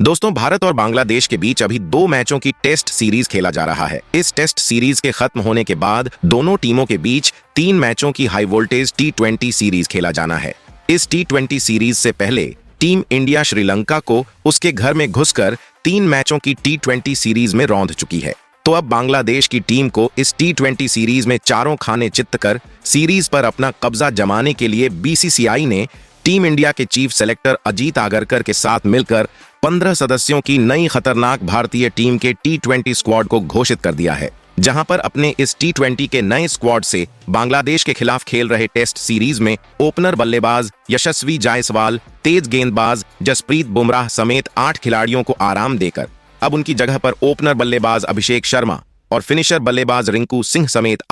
दोस्तों, भारत और बांग्लादेश के बीच अभी 2 मैचों की टेस्ट सीरीज खेला जा रहा है। इस टेस्ट सीरीज के खत्म होने के बाद दोनों टीमों के बीच 3 मैचों की हाई वोल्टेज T20 सीरीज खेला जाना है। इस T20 सीरीज से पहले टीम इंडिया श्रीलंका को उसके घर में घुसकर 3 मैचों की T20 सीरीज में रौंद चुकी है। तो अब बांग्लादेश की टीम को इस T20 सीरीज में चारों खाने चित्त कर सीरीज पर अपना कब्जा जमाने के लिए BCCI ने टीम इंडिया के चीफ सेलेक्टर अजीत आगरकर के साथ मिलकर 15 सदस्यों की नई खतरनाक भारतीय टीम के T20 स्क्वाड को घोषित कर दिया है, जहां पर अपने इस T20 के नए स्क्वाड से बांग्लादेश के खिलाफ खेल रहे टेस्ट सीरीज में ओपनर बल्लेबाज यशस्वी जायसवाल, तेज गेंदबाज जसप्रीत बुमराह समेत 8 खिलाड़ियों को आराम देकर अब उनकी जगह पर ओपनर बल्लेबाज अभिषेक शर्मा और फिनिशर बल्लेबाज रिंकू सिंह समेत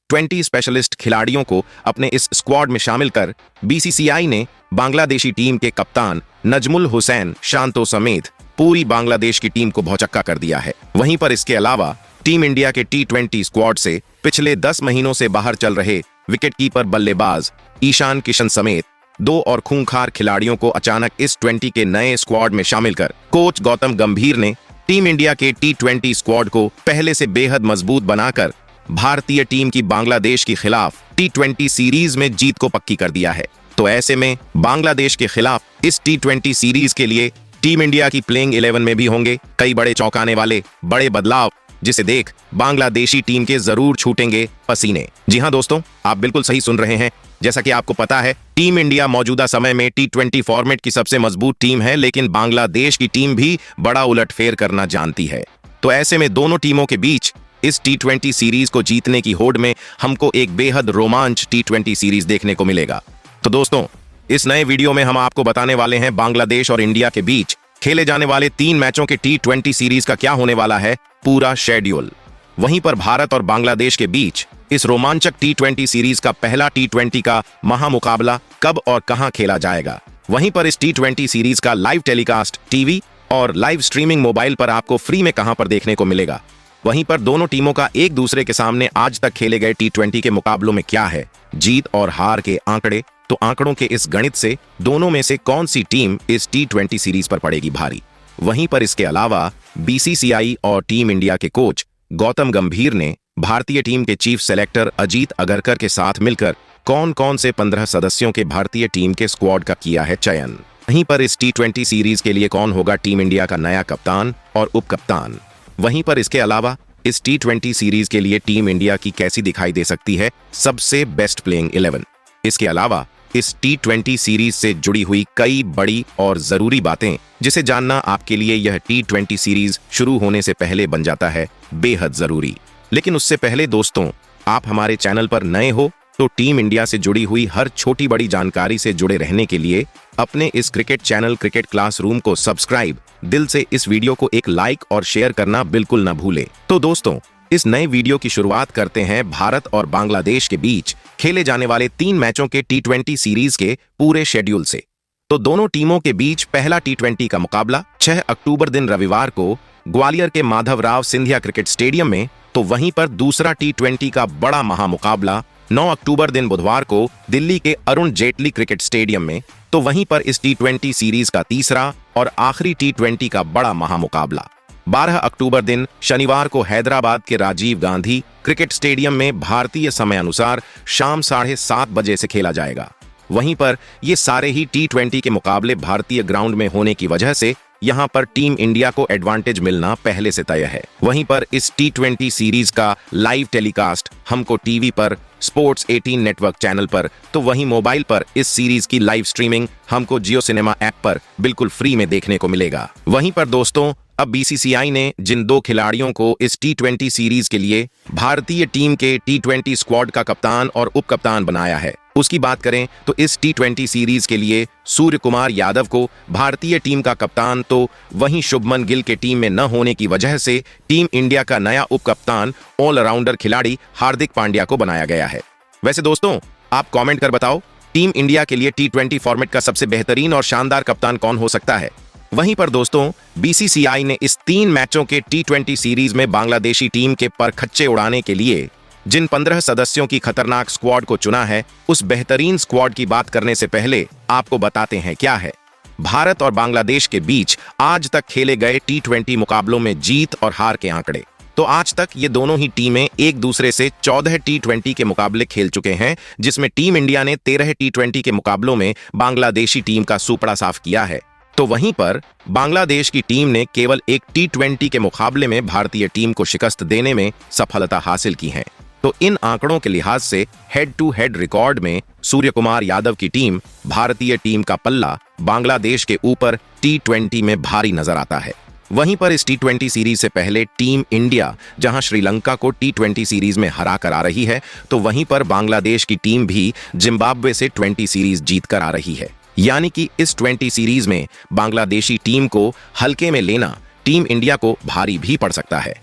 20 स्पेशलिस्ट खिलाड़ियों को अपने इस स्क्वाड में शामिल कर BCCI ने बांग्लादेशी टीम के कप्तान नजमुल हुसैन शांतो समेत पूरी बांग्लादेश की टीम को भौचक्का कर दिया है। वहीं पर इसके अलावा टीम इंडिया के T20 स्क्वाड से पिछले 10 महीनों से बाहर चल रहे विकेटकीपर बल्लेबाज ईशान किशन समेत 2 और खूंखार खिलाड़ियों को अचानक इस 20 के नए स्क्वाड में शामिल कर कोच गौतम गंभीर ने टीम इंडिया के T20 स्क्वाड को पहले से बेहद मजबूत बनाकर भारतीय टीम की बांग्लादेश के खिलाफ T20 सीरीज में जीत को पक्की कर दिया है। तो ऐसे में बांग्लादेश के खिलाफ इस T20 सीरीज के लिए टीम इंडिया की प्लेइंग 11 में भी होंगे कई बड़े चौंकाने वाले बड़े बदलाव, जिसे देख बांग्लादेशी टीम के जरूर छूटेंगे पसीने। जी हां दोस्तों, आप बिल्कुल सही सुन रहे हैं। जैसा कि आपको पता है, टीम इंडिया मौजूदा समय में T20 फॉर्मेट की सबसे मजबूत टीम है, लेकिन बांग्लादेश की टीम भी बड़ा उलटफेर करना जानती है। तो ऐसे में दोनों टीमों के बीच इस T20 सीरीज को जीतने की होड़ में हमको एक बेहद रोमांच T20 सीरीज देखने को मिलेगा। तो दोस्तों, इस नए वीडियो में हम आपको बताने वाले हैं बांग्लादेश और इंडिया के बीच खेले जाने वाले 3 मैचों के T20 सीरीज का क्या होने वाला है पूरा शेड्यूल। वहीं पर भारत और बांग्लादेश के बीच इस रोमांचक T20 सीरीज का पहला T20 का महामुकाबला कब और कहां खेला जाएगा। वहीं पर इस T20 सीरीज का लाइव टेलीकास्ट टीवी और लाइव स्ट्रीमिंग मोबाइल पर आपको फ्री में कहां पर देखने को मिलेगा। वहीं पर दोनों टीमों का एक दूसरे के सामने आज तक खेले गए T20 के मुकाबलों में क्या है जीत और हार के आंकड़े। तो आंकड़ों के इस गणित से दोनों में से कौन सी टीम इस T20 सीरीज पर पड़ेगी भारी। वहीं पर इसके अलावा BCCI और टीम इंडिया के कोच गौतम गंभीर ने भारतीय टीम के चीफ सेलेक्टर अजीत आगरकर के साथ मिलकर कौन कौन से 15 सदस्यों के भारतीय टीम के स्क्वाड का किया है चयन। वहीं पर इस T20 सीरीज के लिए कौन होगा टीम इंडिया का नया कप्तान और उप कप्तान। वहीं पर इसके अलावा इस T20 सीरीज के लिए टीम इंडिया की कैसी दिखाई दे सकती है सबसे बेस्ट प्लेइंग 11। इसके अलावा इस T20 सीरीज से जुड़ी हुई कई बड़ी और जरूरी बातें, जिसे जानना आपके लिए यह T20 सीरीज शुरू होने से पहले बन जाता है बेहद जरूरी। लेकिन उससे पहले दोस्तों, आप हमारे चैनल पर नए हो तो टीम इंडिया से जुड़ी हुई हर छोटी बड़ी जानकारी से जुड़े रहने के लिए अपने इस क्रिकेट चैनल क्रिकेट क्लासरूम को सब्सक्राइब, दिल से इस वीडियो को एक लाइक और शेयर करना बिल्कुल न भूलें। तो दोस्तों, इस नए वीडियो की शुरुआत करते हैं भारत और बांग्लादेश के बीच खेले जाने वाले 3 मैचों के T20 सीरीज के पूरे शेड्यूल से। तो दोनों टीमों के बीच पहला T20 का मुकाबला 6 अक्टूबर दिन रविवार को ग्वालियर के माधवराव सिंधिया क्रिकेट स्टेडियम में। तो वहीं पर दूसरा T20 का बड़ा महामुकाबला 9 अक्टूबर दिन बुधवार को दिल्ली के अरुण जेटली क्रिकेट स्टेडियम में। तो वहीं पर इस T20 सीरीज का तीसरा और आखिरी T20 का बड़ा महामुकाबला 12 अक्टूबर दिन शनिवार को हैदराबाद के राजीव गांधी क्रिकेट स्टेडियम में भारतीय समय अनुसार शाम 7:30 बजे से खेला जाएगा। वहीं पर ये सारे ही T20 के मुकाबले भारतीय ग्राउंड में होने की वजह से यहां पर टीम इंडिया को एडवांटेज मिलना पहले से तय है। वहीं पर इस T20 सीरीज का लाइव टेलीकास्ट हमको टीवी पर स्पोर्ट्स 18 नेटवर्क चैनल पर, तो वहीं मोबाइल पर इस सीरीज की लाइव स्ट्रीमिंग हमको जियो सिनेमा ऐप पर बिल्कुल फ्री में देखने को मिलेगा। वहीं पर दोस्तों, अब BCCI ने जिन 2 खिलाड़ियों को इस T20 सीरीज के लिए भारतीय टीम के T20 स्क्वाड का कप्तान और उप कप्तान बनाया है, उसकी बात करें तो इस T20 सीरीज के लिए सूर्य कुमार यादव को भारतीय टीम का कप्तान, तो वहीं शुभमन गिल के टीम में न होने की वजह से टीम इंडिया का नया उप कप्तान ऑलराउंडर खिलाड़ी हार्दिक पांड्या को बनाया गया है। वैसे दोस्तों, आप कमेंट कर बताओ टीम इंडिया के लिए T20 फॉर्मेट का सबसे बेहतरीन और शानदार कप्तान कौन हो सकता है। वहीं पर दोस्तों, BCCI ने इस 3 मैचों के T20 सीरीज में बांग्लादेशी टीम के परखच्चे उड़ाने के लिए जिन 15 सदस्यों की खतरनाक स्क्वाड को चुना है, उस बेहतरीन स्क्वाड की बात करने से पहले आपको बताते हैं क्या है भारत और बांग्लादेश के बीच आज तक खेले गए T20 मुकाबलों में जीत और हार के आंकड़े। तो आज तक ये दोनों ही टीमें एक दूसरे से 14 T20 के मुकाबले खेल चुके हैं, जिसमें टीम इंडिया ने 13 T20 के मुकाबलों में बांग्लादेशी टीम का सूपड़ा साफ किया है। तो वहीं पर बांग्लादेश की टीम ने केवल एक T20 के मुकाबले में भारतीय टीम को शिकस्त देने में सफलता हासिल की है। तो इन आंकड़ों के लिहाज से हेड टू हेड रिकॉर्ड में सूर्य कुमार यादव की टीम भारतीय टीम का पल्ला बांग्लादेश के ऊपर T20 में भारी नजर आता है। वहीं पर इस T20 सीरीज से पहले टीम इंडिया जहां श्रीलंका को T20 सीरीज में हरा कर आ रही है, तो वहीं पर बांग्लादेश की टीम भी जिम्बाब्वे से 20 सीरीज जीत कर आ रही है। यानी कि इस 20 सीरीज में बांग्लादेशी टीम को हल्के में लेना टीम इंडिया को भारी भी पड़ सकता है।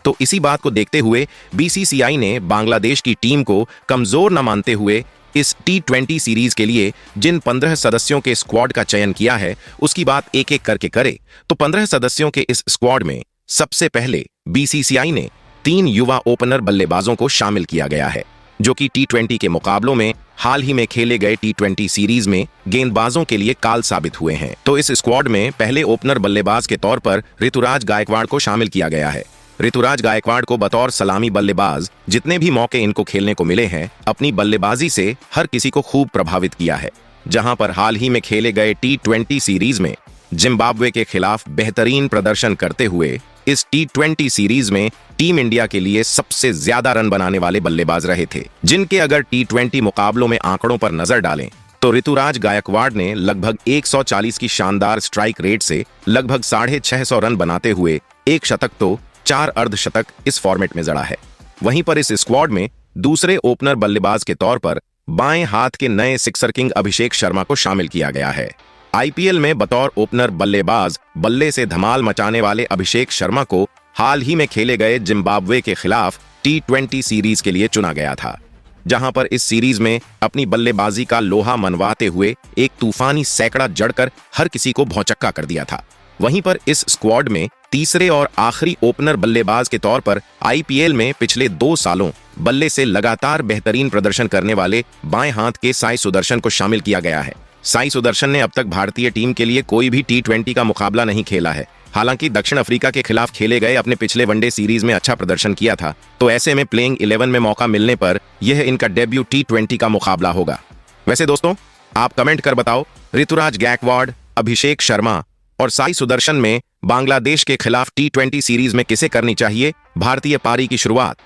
तो इसी बात को देखते हुए BCCI ने बांग्लादेश की टीम को कमजोर न मानते हुए इस T20 सीरीज के लिए जिन 15 सदस्यों के स्क्वाड का चयन किया है उसकी बात एक एक करके करे तो 15 सदस्यों के इस स्क्वाड में सबसे पहले BCCI ने 3 युवा ओपनर बल्लेबाजों को शामिल किया गया है, जो कि T20 के मुकाबलों में हाल ही में खेले गए T20 सीरीज में गेंदबाजों के लिए काल साबित हुए हैं। तो इस स्क्वाड में पहले ओपनर बल्लेबाज के तौर पर ऋतुराज गायकवाड़ को शामिल किया गया है। ऋतुराज गायकवाड़ को बतौर सलामी बल्लेबाज जितने भी मौके इनको खेलने को मिले हैं, अपनी बल्लेबाजी से हर किसी को खूब प्रभावित किया है। जहां पर हाल ही में खेले गए T20 सीरीज में जिम्बाब्वे के खिलाफ बेहतरीन प्रदर्शन करते हुए इस T20 सीरीज में टीम इंडिया के लिए सबसे ज्यादा रन बनाने वाले बल्लेबाज रहे थे, जिनके अगर T20 मुकाबलों में आंकड़ों पर नजर डालें तो ऋतुराज गायकवाड़ ने लगभग 140 की शानदार स्ट्राइक रेट से लगभग 650 रन बनाते हुए एक शतक तो 4 अर्धशतक इस फॉर्मेट में जड़ा है। वहीं पर इस स्क्वाड में दूसरे ओपनर बल्लेबाज के तौर पर बाएं हाथ के नए सिक्सर किंग अभिषेक शर्मा को शामिल किया गया है। IPL में बतौर ओपनर बल्लेबाज बल्ले से धमाल मचाने वाले अभिषेक शर्मा को हाल ही में खेले गए जिम्बाब्वे के खिलाफ T20 सीरीज के लिए चुना गया था, जहां पर इस सीरीज में अपनी बल्लेबाजी का लोहा मनवाते हुए एक तूफानी सैकड़ा जड़कर हर किसी को भौचक्का कर दिया था। वहीं पर इस स्क्वाड में तीसरे और आखिरी ओपनर बल्लेबाज के तौर पर IPL में पिछले 2 सालों बल्ले से लगातार बेहतरीन प्रदर्शन करने वाले बाएं हाथ के साई सुदर्शन को शामिल किया गया है। साई सुदर्शन ने अब तक भारतीय टीम के लिए कोई भी T20 का मुकाबला नहीं खेला है। हालांकि दक्षिण अफ्रीका के खिलाफ खेले गए अपने पिछले वनडे सीरीज में अच्छा प्रदर्शन किया था, तो ऐसे में प्लेइंग 11 में मौका मिलने पर यह इनका डेब्यू T20 का मुकाबला होगा। वैसे दोस्तों, आप कमेंट कर बताओ, ऋतुराज गायकवाड़, अभिषेक शर्मा और साई सुदर्शन में बांग्लादेश के खिलाफ T20 सीरीज में किसे करनी चाहिए भारतीय पारी की शुरुआत।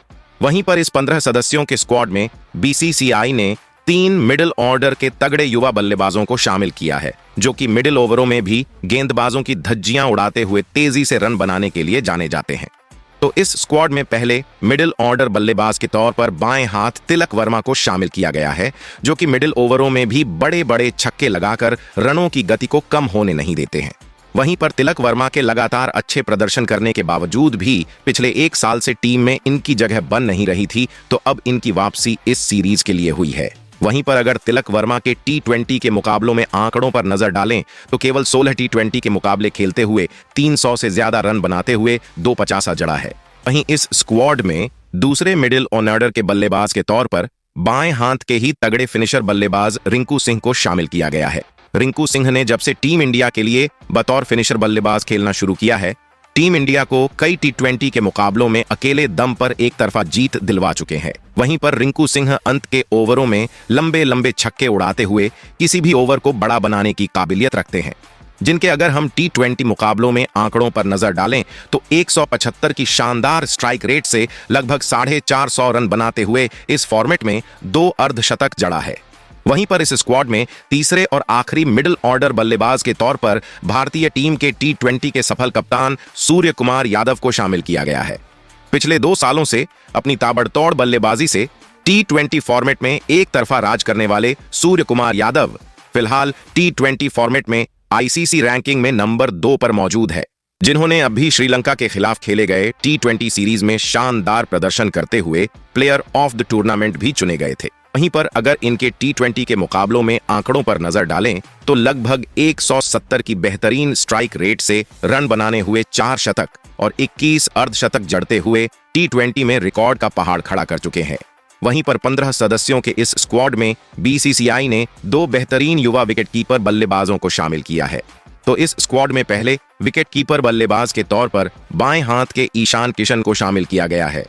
वहीं पर इस 15 सदस्यों के स्क्वाड में BCCI ने 3 मिडिल ऑर्डर के तगड़े युवा बल्लेबाजों को शामिल किया है, जो कि मिडिल ओवरों में भी गेंदबाजों की धज्जियां उड़ाते हुए तेजी से रन बनाने के लिए जाने जाते हैं। तो इस स्क्वाड में पहले मिडिल ऑर्डर बल्लेबाज के तौर पर बाएं हाथ तिलक वर्मा को शामिल किया गया है, जो कि मिडिल ओवरों में भी बड़े बड़े छक्के लगाकर रनों की गति को कम होने नहीं देते हैं। वहीं पर तिलक वर्मा के लगातार अच्छे प्रदर्शन करने के बावजूद भी पिछले 1 साल से टीम में इनकी जगह बन नहीं रही थी, तो अब इनकी वापसी इस सीरीज के लिए हुई है। वहीं पर अगर तिलक वर्मा के T20 के मुकाबलों में आंकड़ों पर नजर डालें तो केवल 16 T20 के मुकाबले खेलते हुए 300 से ज्यादा रन बनाते हुए 250 जड़ा है। वहीं इस स्क्वाड में दूसरे मिडिल ऑर्डर के बल्लेबाज के तौर पर बाएं हाथ के ही तगड़े फिनिशर बल्लेबाज रिंकू सिंह को शामिल किया गया है। रिंकू सिंह ने जब से टीम इंडिया के लिए बतौर फिनिशर बल्लेबाज खेलना शुरू किया है, टीम इंडिया को कई T20 के मुकाबलों में अकेले दम पर एक तरफा जीत दिलवा चुके हैं। वहीं पर रिंकू सिंह अंत के ओवरों में लंबे लंबे छक्के उड़ाते हुए किसी भी ओवर को बड़ा बनाने की काबिलियत रखते हैं, जिनके अगर हम T20 मुकाबलों में आंकड़ों पर नजर डालें तो 175 की शानदार स्ट्राइक रेट से लगभग 450 रन बनाते हुए इस फॉर्मेट में 2 अर्धशतक जड़ा है। वहीं पर इस स्क्वाड में तीसरे और आखिरी मिडिल ऑर्डर बल्लेबाज के तौर पर भारतीय टीम के T20 के सफल कप्तान सूर्य कुमार यादव को शामिल किया गया है। पिछले 2 सालों से अपनी ताबड़तोड़ बल्लेबाजी से T20 फॉर्मेट में एक तरफा राज करने वाले सूर्य कुमार यादव फिलहाल T20 फॉर्मेट में ICC रैंकिंग में नंबर 2 पर मौजूद है, जिन्होंने अभी श्रीलंका के खिलाफ खेले गए T20 सीरीज में शानदार प्रदर्शन करते हुए प्लेयर ऑफ द टूर्नामेंट भी चुने गए थे। वहीं पर अगर इनके T20 के मुकाबलों में आंकड़ों पर नजर डालें तो लगभग 170 की बेहतरीन स्ट्राइक रेट से रन बनाने हुए 4 शतक और 21 अर्धशतक जड़ते हुए T20 में रिकॉर्ड का पहाड़ खड़ा कर चुके हैं। वहीं पर 15 सदस्यों के इस स्क्वाड में बीसीसीआई ने 2 बेहतरीन युवा विकेटकीपर बल्लेबाजों को शामिल किया है। तो इस स्क्वाड में पहले विकेटकीपर बल्लेबाज के तौर पर बाएं हाथ के ईशान किशन को शामिल किया गया है।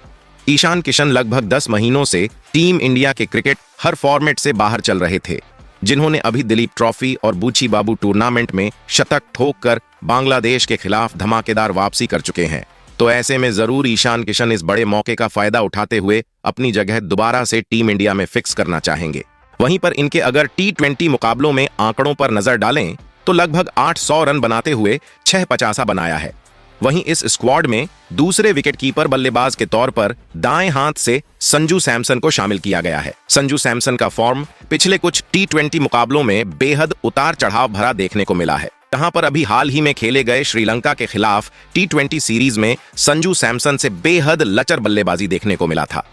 ईशान किशन लगभग 10 महीनों से टीम इंडिया के क्रिकेट हर फॉर्मेट से बाहर चल रहे थे, जिन्होंने अभी दिलीप ट्रॉफी और बूची बाबू टूर्नामेंट में शतक ठोककर बांग्लादेश के खिलाफ धमाकेदार वापसी कर चुके हैं। तो ऐसे में जरूर ईशान किशन इस बड़े मौके का फायदा उठाते हुए अपनी जगह दोबारा से टीम इंडिया में फिक्स करना चाहेंगे। वहीं पर इनके अगर T20 मुकाबलों में आंकड़ों पर नजर डालें तो लगभग 800 रन बनाते हुए 6 50 बनाया है। वहीं इस स्क्वाड में दूसरे विकेटकीपर बल्लेबाज के तौर पर दाएं हाथ से संजू सैमसन को शामिल किया गया है। संजू सैमसन का फॉर्म पिछले कुछ T20 मुकाबलों में बेहद उतार चढ़ाव भरा देखने को मिला है। जहां पर अभी हाल ही में खेले गए श्रीलंका के खिलाफ T20 सीरीज में संजू सैमसन से बेहद लचर बल्लेबाजी देखने को मिला था।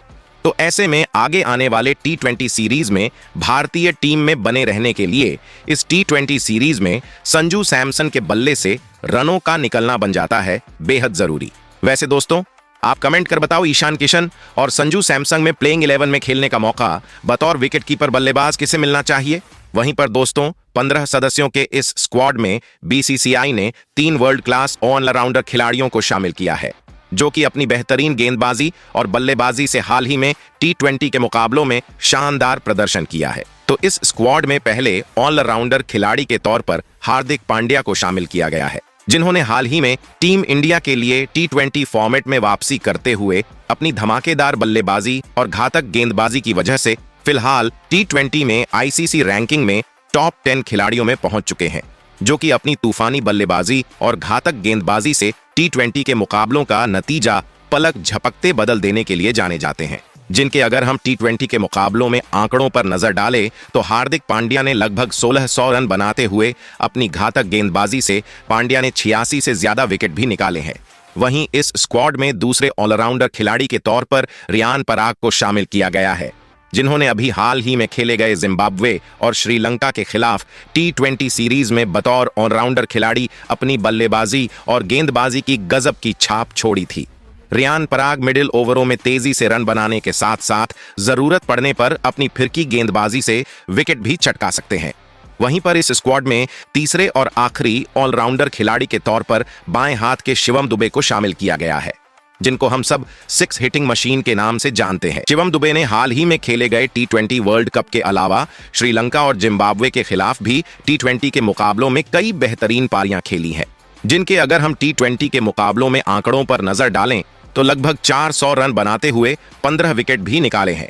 तो ऐसे में आगे आने वाले T20 सीरीज में भारतीय टीम में बने रहने के लिए इस T20 सीरीज में संजू सैमसन के बल्ले से रनों का निकलना बन जाता है बेहद जरूरी। वैसे दोस्तों, आप कमेंट कर बताओ, ईशान किशन और संजू सैमसन में प्लेइंग 11 में खेलने का मौका बतौर विकेटकीपर बल्लेबाज किसे मिलना चाहिए? वहीं पर दोस्तों, 15 सदस्यों के इस स्क्वाड में बीसीसीआई ने 3 वर्ल्ड क्लास ऑलराउंडर खिलाड़ियों को शामिल किया है, जो कि अपनी बेहतरीन गेंदबाजी और बल्लेबाजी से हाल ही में T20 के मुकाबलों में शानदार प्रदर्शन किया है। तो इस स्क्वाड में पहले ऑलराउंडर खिलाड़ी के तौर पर हार्दिक पांड्या को शामिल किया गया है, जिन्होंने हाल ही में टीम इंडिया के लिए T20 फॉर्मेट में वापसी करते हुए अपनी धमाकेदार बल्लेबाजी और घातक गेंदबाजी की वजह से फिलहाल T20 में आईसीसी रैंकिंग में टॉप 10 खिलाड़ियों में पहुंच चुके हैं, जो कि अपनी तूफानी बल्लेबाजी और घातक गेंदबाजी से T20 के मुकाबलों का नतीजा पलक झपकते बदल देने के लिए जाने जाते हैं। जिनके अगर हम T20 के मुकाबलों में आंकड़ों पर नजर डालें तो हार्दिक पांड्या ने लगभग 1600 रन बनाते हुए अपनी घातक गेंदबाजी से पांड्या ने 86 से ज्यादा विकेट भी निकाले हैं। वहीं इस स्क्वाड में दूसरे ऑलराउंडर खिलाड़ी के तौर पर रियान पराग को शामिल किया गया है, जिन्होंने अभी हाल ही में खेले गए जिम्बाब्वे और श्रीलंका के खिलाफ T20 सीरीज में बतौर ऑलराउंडर खिलाड़ी अपनी बल्लेबाजी और गेंदबाजी की गजब की छाप छोड़ी थी। रियान पराग मिडिल ओवरों में तेजी से रन बनाने के साथ साथ जरूरत पड़ने पर अपनी फिरकी गेंदबाजी से विकेट भी चटका सकते हैं। वहीं पर इस स्क्वाड में तीसरे और आखिरी ऑलराउंडर खिलाड़ी के तौर पर बाएं हाथ के शिवम दुबे को शामिल किया गया है, जिनको हम सब 6 हिटिंग मशीन के नाम से जानते हैं। शिवम दुबे ने हाल ही में खेले गए T20 वर्ल्ड कप के अलावा श्रीलंका और जिम्बाब्वे के खिलाफ भी T20 के मुकाबलों में कई बेहतरीन पारियां खेली हैं, जिनके अगर हम T20 के मुकाबलों में आंकड़ों पर नजर डालें तो लगभग 400 रन बनाते हुए 15 विकेट भी निकाले हैं।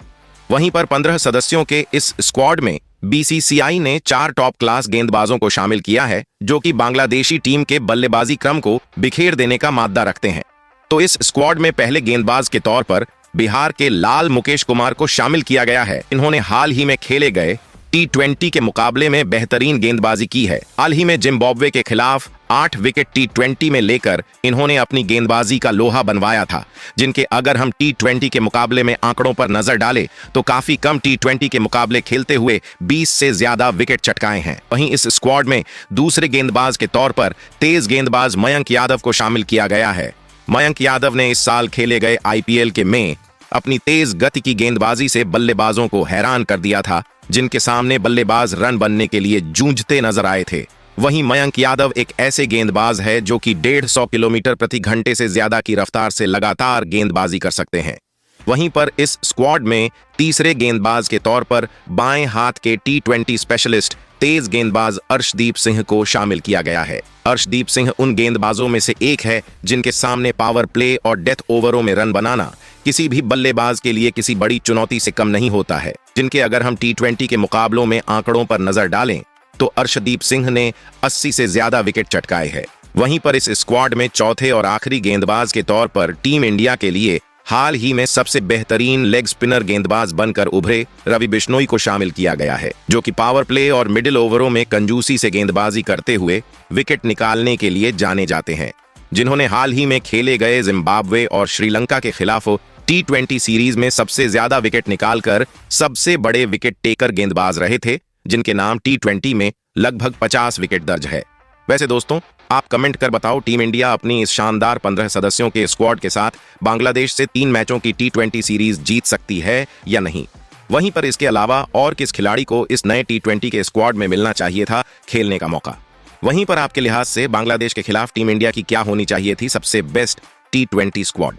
वहीं पर 15 सदस्यों के इस स्क्वाड में बीसीसीआई ने 4 टॉप क्लास गेंदबाजों को शामिल किया है, जो कि बांग्लादेशी टीम के बल्लेबाजी क्रम को बिखेर देने का मादा रखते हैं। तो इस स्क्वाड में पहले गेंदबाज के तौर पर बिहार के लाल मुकेश कुमार को शामिल किया गया है। इन्होंने हाल ही में खेले गए T20 के मुकाबले में बेहतरीन गेंदबाजी की है। हाल ही में जिम्बाब्वे के खिलाफ 8 विकेट T20 में लेकर इन्होंने अपनी गेंदबाजी का लोहा बनवाया था, जिनके अगर हम T20 के मुकाबले में आंकड़ों पर नजर डालें तो काफी कम T20 के मुकाबले खेलते हुए 20 से ज्यादा विकेट चटकाए हैं। वहीं इस स्क्वाड में दूसरे गेंदबाज के तौर पर तेज गेंदबाज मयंक यादव को शामिल किया गया है। मयंक यादव ने इस साल खेले गए IPL में अपनी तेज गति की गेंदबाजी से बल्लेबाजों को हैरान कर दिया था, जिनके सामने बल्लेबाज रन बनने के लिए जूझते नजर आए थे। वहीं मयंक यादव एक ऐसे गेंदबाज है जो कि 150 किलोमीटर प्रति घंटे से ज्यादा की रफ्तार से लगातार गेंदबाजी कर सकते हैं। वहीं पर इस स्क्वाड में तीसरे गेंदबाज के तौर पर बाएं हाथ के T20 स्पेशलिस्ट तेज गेंदबाज अर्शदीप सिंह को शामिल किया गया है। अर्शदीप सिंह उन गेंदबाजों में से एक है जिनके सामने पावर प्ले और डेथ ओवरों में रन बनाना किसी भी बल्लेबाज के लिए किसी बड़ी चुनौती से कम नहीं होता है। जिनके अगर हम T20 के मुकाबलों में आंकड़ों पर नजर डालें तो अर्शदीप सिंह ने 80 से ज्यादा विकेट चटकाए हैं। वहीं पर इस स्क्वाड में चौथे और आखिरी गेंदबाज के तौर पर टीम इंडिया के लिए हाल ही में सबसे बेहतरीन लेग स्पिनर गेंदबाज बनकर उभरे रवि बिश्नोई को शामिल किया गया है, जो कि पावर प्ले और मिडिल ओवरों में कंजूसी से गेंदबाजी करते हुए विकेट निकालने के लिए जाने जाते हैं। जिन्होंने हाल ही में खेले गए जिम्बाब्वे और श्रीलंका के खिलाफ T20 सीरीज में सबसे ज्यादा विकेट निकालकर सबसे बड़े विकेट टेकर गेंदबाज रहे थे, जिनके नाम T20 में लगभग 50 विकेट दर्ज है। वैसे दोस्तों, आप कमेंट कर बताओ, टीम इंडिया अपनी इस शानदार 15 सदस्यों के स्क्वाड के साथ बांग्लादेश से 3 मैचों की T20 सीरीज जीत सकती है या नहीं। वहीं पर इसके अलावा और किस खिलाड़ी को इस नए T20 के स्क्वाड में मिलना चाहिए था खेलने का मौका। वहीं पर आपके लिहाज से बांग्लादेश के खिलाफ टीम इंडिया की क्या होनी चाहिए थी सबसे बेस्ट T20 स्क्वाड।